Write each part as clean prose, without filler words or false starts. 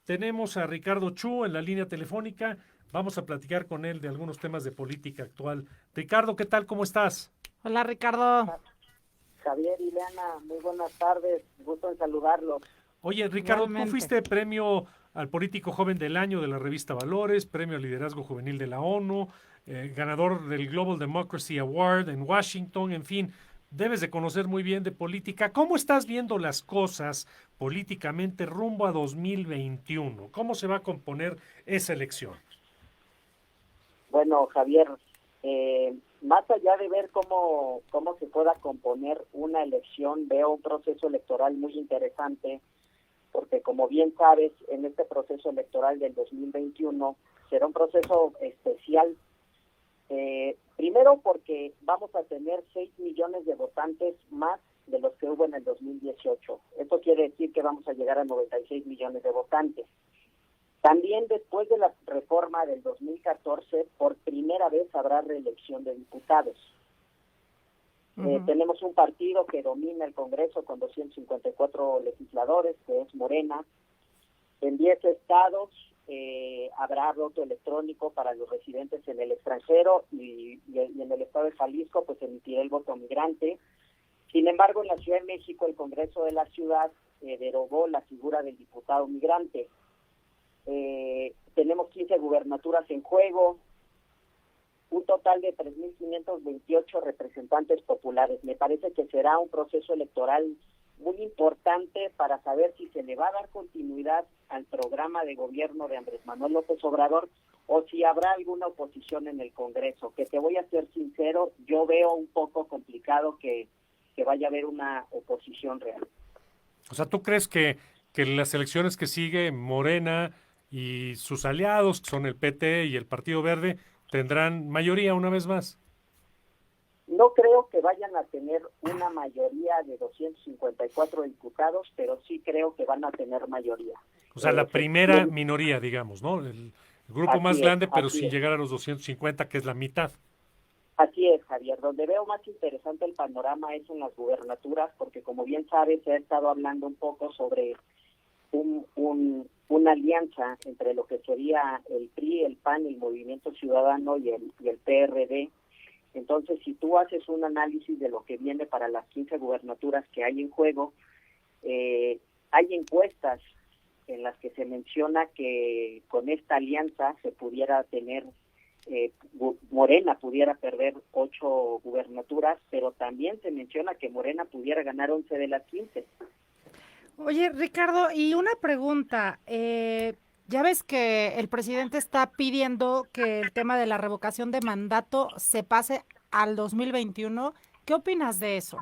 tenemos a Ricardo Chu en la línea telefónica. Vamos a platicar con él de algunos temas de política actual. Ricardo, ¿qué tal? ¿Cómo estás? Hola Ricardo. Javier, Ileana, muy buenas tardes, gusto en saludarlos. Oye, Ricardo, tú Igualmente. fuiste premio al político joven del año de la revista Valores, premio al liderazgo juvenil de la ONU, ganador del Global Democracy Award en Washington, en fin, debes de conocer muy bien de política. ¿Cómo estás viendo las cosas políticamente rumbo a 2021? ¿Cómo se va a componer esa elección? Bueno, Javier, más allá de ver cómo se pueda componer una elección, veo un proceso electoral muy interesante, porque como bien sabes, en este proceso electoral del 2021 será un proceso especial. Primero porque vamos a tener 6 millones de votantes más de los que hubo en el 2018. Esto quiere decir que vamos a llegar a 96 millones de votantes. También después de la reforma del 2014, por primera vez habrá reelección de diputados. Tenemos un partido que domina el Congreso con 254 legisladores, que es Morena. En 10 estados habrá voto electrónico para los residentes en el extranjero y en el estado de Jalisco pues emitirá el voto migrante. Sin embargo, en la Ciudad de México, el Congreso de la ciudad derogó la figura del diputado migrante. Tenemos 15 gubernaturas en juego, un total de 3.528 representantes populares. Me parece que será un proceso electoral muy importante para saber si se le va a dar continuidad al programa de gobierno de Andrés Manuel López Obrador o si habrá alguna oposición en el Congreso. Que te voy a ser sincero, yo veo un poco complicado que vaya a haber una oposición real. O sea, ¿tú crees que las elecciones que sigue Morena y sus aliados, que son el PT y el Partido Verde, tendrán mayoría una vez más? No creo que vayan a tener una mayoría de 254 diputados, pero sí creo que van a tener mayoría. O sea, la primera minoría, digamos, ¿no? El grupo más grande, pero sin llegar a los 250, que es la mitad. Así es, Javier. Donde veo más interesante el panorama es en las gubernaturas, porque como bien sabes, se ha estado hablando un poco sobre una alianza entre lo que sería el PRI, el PAN, el Movimiento Ciudadano y el PRD. Entonces, si tú haces un análisis de lo que viene para las 15 gubernaturas que hay en juego, hay encuestas en las que se menciona que con esta alianza se pudiera tener, Morena pudiera perder 8 gubernaturas, pero también se menciona que Morena pudiera ganar 11 de las 15. Oye Ricardo, y una pregunta. Ya ves que el presidente está pidiendo que el tema de la revocación de mandato se pase al 2021. ¿Qué opinas de eso?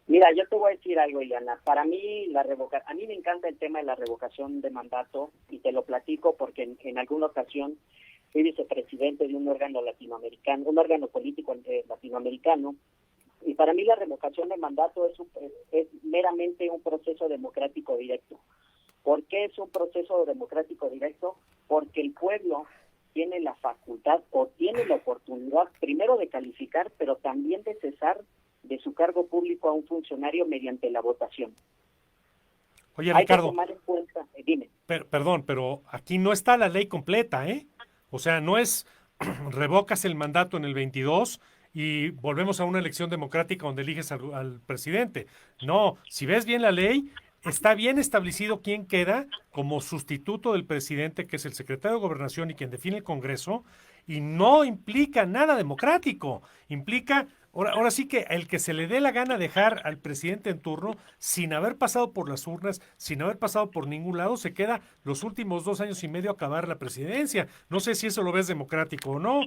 Mira, yo te voy a decir algo, Ileana. Para mí, a mí me encanta el tema de la revocación de mandato y te lo platico porque en alguna ocasión fui vicepresidente de un órgano latinoamericano, un órgano político latinoamericano, y para mí la revocación de mandato es meramente un proceso democrático directo. ¿Por qué es un proceso democrático directo? Porque el pueblo tiene la facultad o tiene la oportunidad primero de calificar, pero también de cesar de su cargo público a un funcionario mediante la votación. Oye, Hay que Ricardo, tomar en cuenta, dime. perdón, pero aquí no está la ley completa, ¿eh? O sea, no es revocas el mandato en el 22 y volvemos a una elección democrática donde eliges al presidente. No, si ves bien la ley, está bien establecido quién queda como sustituto del presidente, que es el secretario de Gobernación y quien define el Congreso, y no implica nada democrático. Implica, ahora sí que el que se le dé la gana dejar al presidente en turno, sin haber pasado por las urnas, sin haber pasado por ningún lado, se queda los últimos 2 años y medio a acabar la presidencia. No sé si eso lo ves democrático o no.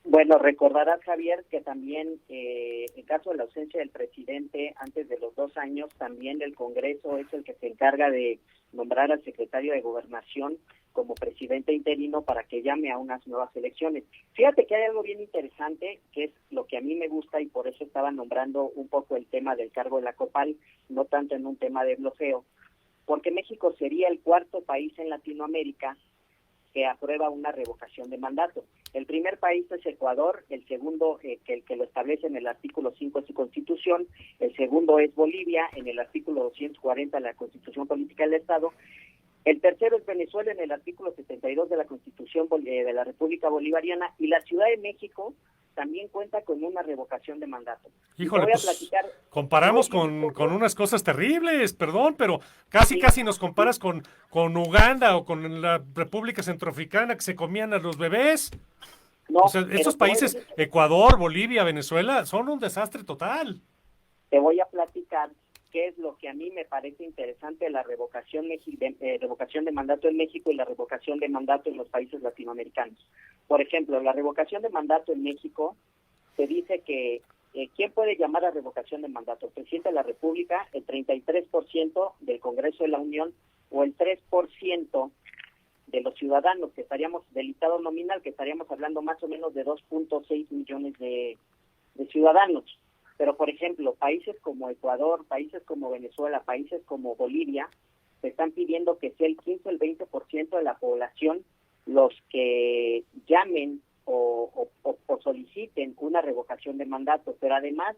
Bueno, recordarás, Javier, que también en caso de la ausencia del presidente antes de los 2 años, también el Congreso es el que se encarga de nombrar al secretario de Gobernación como presidente interino para que llame a unas nuevas elecciones. Fíjate que hay algo bien interesante, que es lo que a mí me gusta y por eso estaba nombrando un poco el tema del cargo de la COPAL, no tanto en un tema de bloqueo, porque México sería el cuarto país en Latinoamérica que aprueba una revocación de mandato. El primer país es Ecuador, el segundo, que lo establece en el artículo 5 de su Constitución, el segundo es Bolivia, en el artículo 240 de la Constitución Política del Estado, El tercero es Venezuela en el artículo 72 de la Constitución de la República Bolivariana, y la Ciudad de México también cuenta con una revocación de mandato. Híjole, Voy a pues platicar, comparamos voy a decir un con poco. unas cosas terribles, perdón, pero casi Sí, casi nos comparas con Uganda o con la República Centroafricana que se comían a los bebés. O no, sea, pero estos países, Ecuador, Bolivia, Venezuela, son un desastre total. te voy a platicar qué es lo que a mí me parece interesante de la revocación de mandato en México y la revocación de mandato en los países latinoamericanos. Por ejemplo, la revocación de mandato en México se dice que ¿quién puede llamar a revocación de mandato? El presidente de la República, el 33% del Congreso de la Unión o el 3% de los ciudadanos, que estaríamos del listado nominal, que estaríamos hablando más o menos de 2.6 millones de ciudadanos. Pero, por ejemplo, países como Ecuador, países como Venezuela, países como Bolivia, se están pidiendo que sea el 15 o el 20% de la población los que llamen o soliciten una revocación de mandato. Pero además,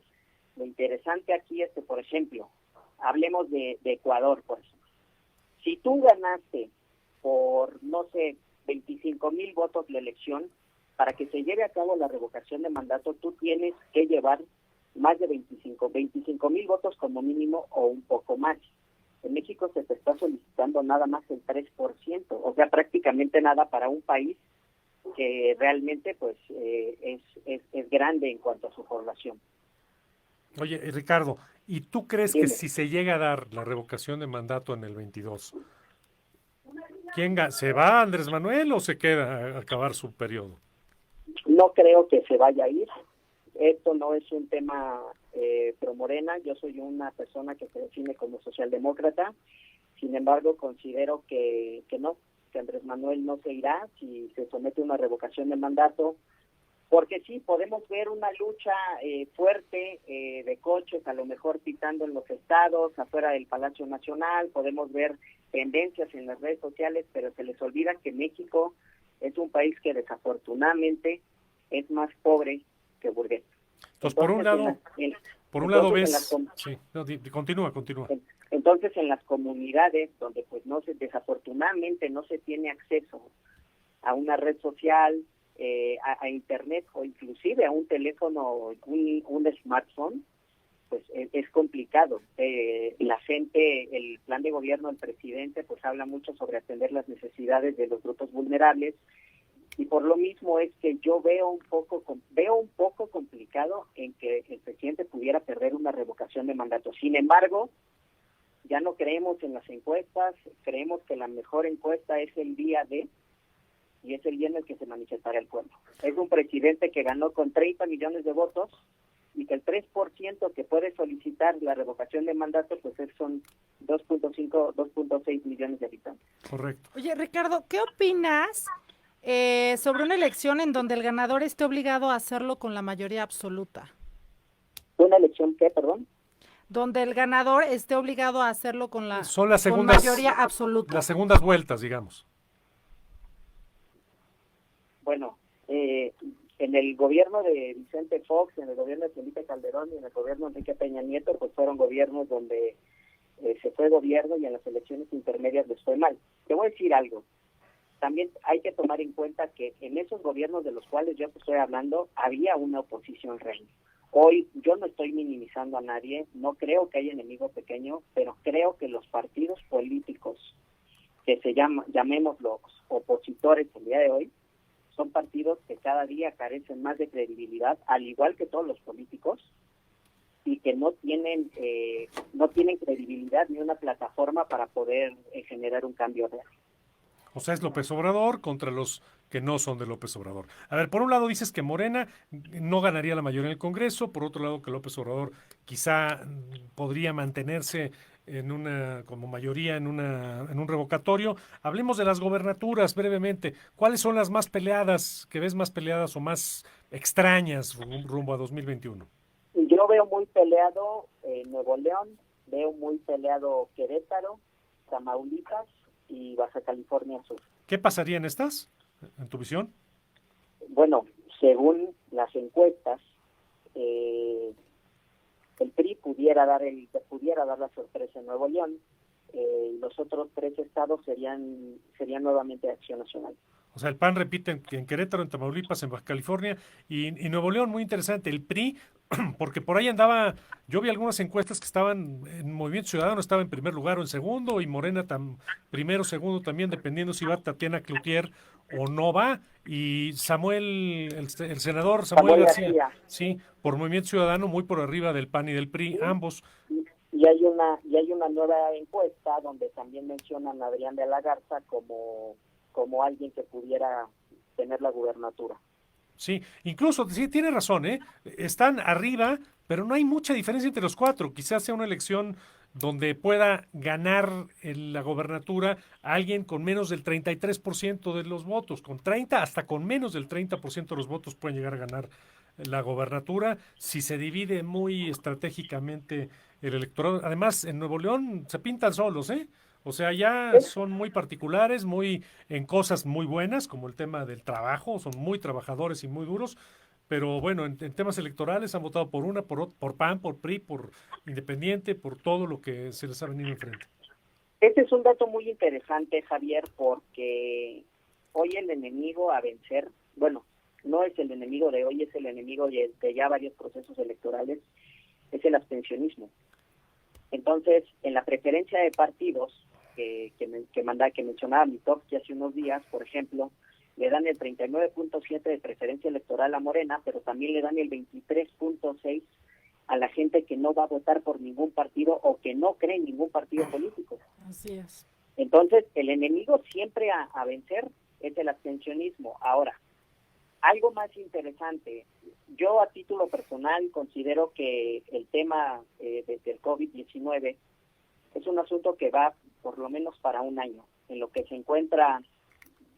lo interesante aquí es que, por ejemplo, hablemos de Ecuador, por ejemplo. Si tú ganaste por, no sé, 25,000 votos la elección, para que se lleve a cabo la revocación de mandato, tú tienes que llevar más de 25,000 votos como mínimo o un poco más. En México se te está solicitando nada más el 3%, o sea, prácticamente nada para un país que realmente pues es grande en cuanto a su población. Oye, Ricardo, ¿y tú crees que Dime. si se llega a dar la revocación de mandato en el 22, ¿se va Andrés Manuel o se queda a acabar su periodo? No creo que se vaya a ir. Esto no es un tema pro Morena. Yo soy una persona que se define como socialdemócrata. Sin embargo, considero que no, que Andrés Manuel no se irá si se somete a una revocación de mandato, porque sí, podemos ver una lucha fuerte de coches, a lo mejor pitando en los estados, afuera del Palacio Nacional, podemos ver tendencias en las redes sociales, pero se les olvida que México es un país que desafortunadamente es más pobre que burgués. Entonces, por un lado ves... Sí, no, continúa. Entonces, en las comunidades donde pues desafortunadamente no se tiene acceso a una red social, a internet o inclusive a un teléfono, un smartphone, pues es complicado. La gente, el plan de gobierno del presidente pues habla mucho sobre atender las necesidades de los grupos vulnerables, y por lo mismo es que yo veo un poco complicado en que el presidente pudiera perder una revocación de mandato. Sin embargo, ya no creemos en las encuestas, creemos que la mejor encuesta es el día de, y es el día en el que se manifestará el pueblo. Es un presidente que ganó con 30 millones de votos, y que el 3% que puede solicitar la revocación de mandato, pues son 2.6 millones de habitantes. Correcto. Oye, Ricardo, ¿qué opinas sobre una elección en donde el ganador esté obligado a hacerlo con la mayoría absoluta? ¿Una elección qué, perdón? Donde el ganador esté obligado a hacerlo con Son las con segundas, mayoría absoluta. las segundas vueltas, digamos. Bueno, en el gobierno de Vicente Fox, en el gobierno de Felipe Calderón y en el gobierno de Enrique Peña Nieto, pues fueron gobiernos donde se fue gobierno y en las elecciones intermedias les fue mal. Te voy a decir algo. También hay que tomar en cuenta que en esos gobiernos de los cuales yo te estoy hablando, había una oposición real. Hoy yo no estoy minimizando a nadie, no creo que haya enemigo pequeño, pero creo que los partidos políticos que llamemos los opositores el día de hoy, son partidos que cada día carecen más de credibilidad, al igual que todos los políticos, y que no tienen credibilidad ni una plataforma para poder generar un cambio real. O sea, es López Obrador contra los que no son de López Obrador. A ver, por un lado dices que Morena no ganaría la mayoría en el Congreso, por otro lado que López Obrador quizá podría mantenerse como mayoría en un revocatorio. Hablemos de las gobernaturas brevemente. ¿Cuáles son las más peleadas, que ves más peleadas o más extrañas rumbo a 2021? Yo veo muy peleado Nuevo León, veo muy peleado Querétaro, Tamaulipas y Baja California Sur. ¿Qué pasaría en estas, en tu visión? Bueno, según las encuestas, el PRI pudiera dar la sorpresa en Nuevo León, los otros 3 estados serían nuevamente Acción Nacional. O sea, el PAN repite en Querétaro, en Tamaulipas, en Baja California y Nuevo León, muy interesante. El PRI, porque por ahí andaba, yo vi algunas encuestas que estaban en Movimiento Ciudadano, estaba en primer lugar o en segundo, y Morena primero, segundo también, dependiendo si va Tatiana Cloutier o no va. Y Samuel, el senador Samuel García, sí, por Movimiento Ciudadano, muy por arriba del PAN y del PRI, Sí. ambos. Y hay una nueva encuesta donde también mencionan a Adrián de la Garza como alguien que pudiera tener la gubernatura. Sí, incluso, sí, tiene razón, ¿eh? Están arriba, pero no hay mucha diferencia entre los cuatro. Quizás sea una elección donde pueda ganar la gobernatura alguien con menos del 33% de los votos. Con 30, hasta con menos del 30% de los votos pueden llegar a ganar la gobernatura si se divide muy estratégicamente el electorado. Además, en Nuevo León se pintan solos, ¿eh? O sea, ya son muy particulares, muy en cosas muy buenas, como el tema del trabajo, son muy trabajadores y muy duros, pero bueno, en temas electorales han votado por una, por PAN, por PRI, por Independiente, por todo lo que se les ha venido enfrente. Este es un dato muy interesante, Javier, porque hoy el enemigo a vencer, bueno, no es el enemigo de hoy, es el enemigo de ya varios procesos electorales, es el abstencionismo. Entonces, en la preferencia de partidos que mencionaba Mitofsky hace unos días, por ejemplo, le dan el 39.7 de preferencia electoral a Morena, pero también le dan el 23.6 a la gente que no va a votar por ningún partido o que no cree en ningún partido político. Así es. Entonces, el enemigo siempre a vencer es el abstencionismo. Ahora, algo más interesante, yo a título personal considero que el tema del COVID-19 es un asunto que va por lo menos para un año, en lo que se encuentra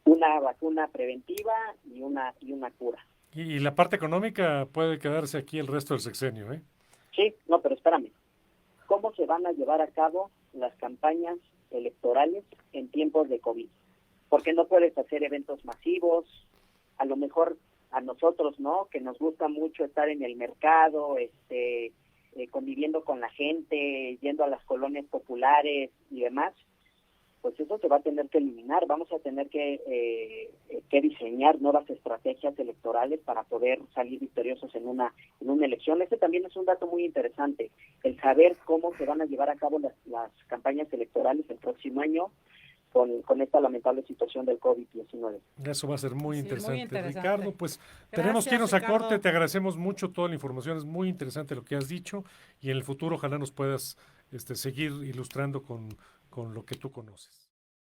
una vacuna preventiva y una cura. Y la parte económica puede quedarse aquí el resto del sexenio, ¿eh? Sí, no, pero espérame. ¿Cómo se van a llevar a cabo las campañas electorales en tiempos de COVID? Porque no puedes hacer eventos masivos. A lo mejor a nosotros, ¿no? Que nos gusta mucho estar en el mercado, conviviendo con la gente, yendo a las colonias populares y demás, pues eso se va a tener que eliminar. Vamos a tener que diseñar nuevas estrategias electorales para poder salir victoriosos en una elección. Ese también es un dato muy interesante, el saber cómo se van a llevar a cabo las campañas electorales el próximo año con esta lamentable situación del COVID-19. Eso va a ser muy, Sí, interesante, muy interesante. Ricardo. Pues tenemos que Gracias, irnos a Ricardo. corte, te agradecemos mucho toda la información, es muy interesante lo que has dicho y en el futuro ojalá nos puedas seguir ilustrando con lo que tú conoces.